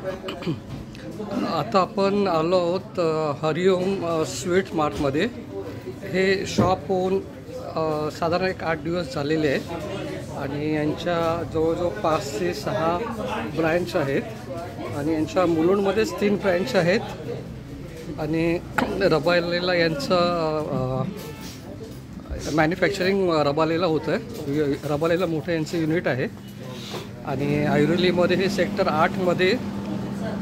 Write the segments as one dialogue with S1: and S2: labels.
S1: आता आपण आलो आहोत हरिओम स्वीट मार्टमध्ये। हे शॉप होऊन साधारण एक 8 दिवस झालेले आहेत आणि यांच्या जवळजवळ 5 ते 6 ब्रँच आहेत आणि यांच्या मुलुंडमध्येच 3 ब्रँच आहेत आणि रबालेला यांचं मॅन्युफॅक्चरिंग रबालेला होतं आहे। रबालेला मोठं यांचं युनिट आहे आणि ऐरोलीमध्ये हे सेक्टर 8मध्ये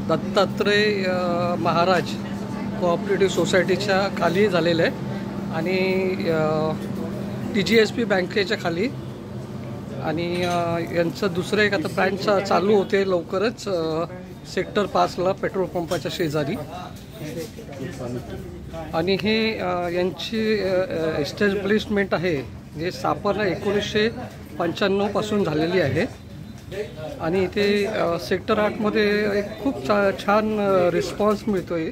S1: दत्तात्रय महाराज कोऑपरेटिव्ह सोसायटीच्या खाली झालेलं आहे आणि TGSP बँकेच्या खाली। आणि यांचं दुसरं एक आता ब्रँच चालू होते लवकरच सेक्टर 5ला पेट्रोल पंपाच्या शेजारी। आणि हे यांची एस्टॅब्लिशमेंट आहे जे स्थापना 1995 पासून झालेली आहे आणि इथे सेक्टर 8मध्ये एक खूप छान रिस्पॉन्स मिळतो आहे।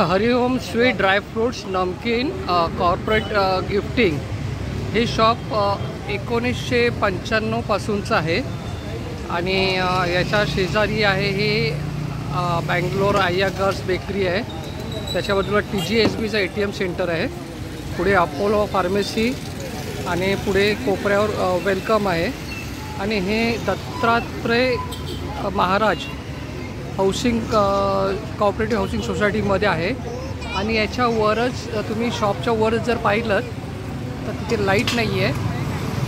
S1: हरिओम स्वीट ड्राय फ्रूट्स नमकीन कॉर्पोरेट गिफ्टिंग हे शॉप 1995 पासूनचं आहे आणि याच्या शेजारी आहे हे बँगलोर आय्यागर्स बेकरी आहे। त्याच्या बाजूला TGSBचं ATM सेंटर आहे, पुढे अपोलो फार्मसी आणि पुढे कोपऱ्यावर वेलकम आहे। आणि हे Dattatray Maharaj housing cooperative housing सोसायटीमध्ये आहे आणि याच्यावरच तुम्ही शॉपच्या वरच जर पाहिलं तर तिथे लाईट नाही आहे,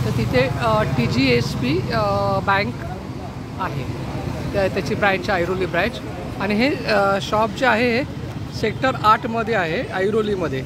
S1: तर तिथे TGSP बँक आहे, त्याची ब्रँच ऐरोली ब्रँच। आणि हे शॉप जे आहे सेक्टर 8मध्ये आहे ऐरोलीमध्ये।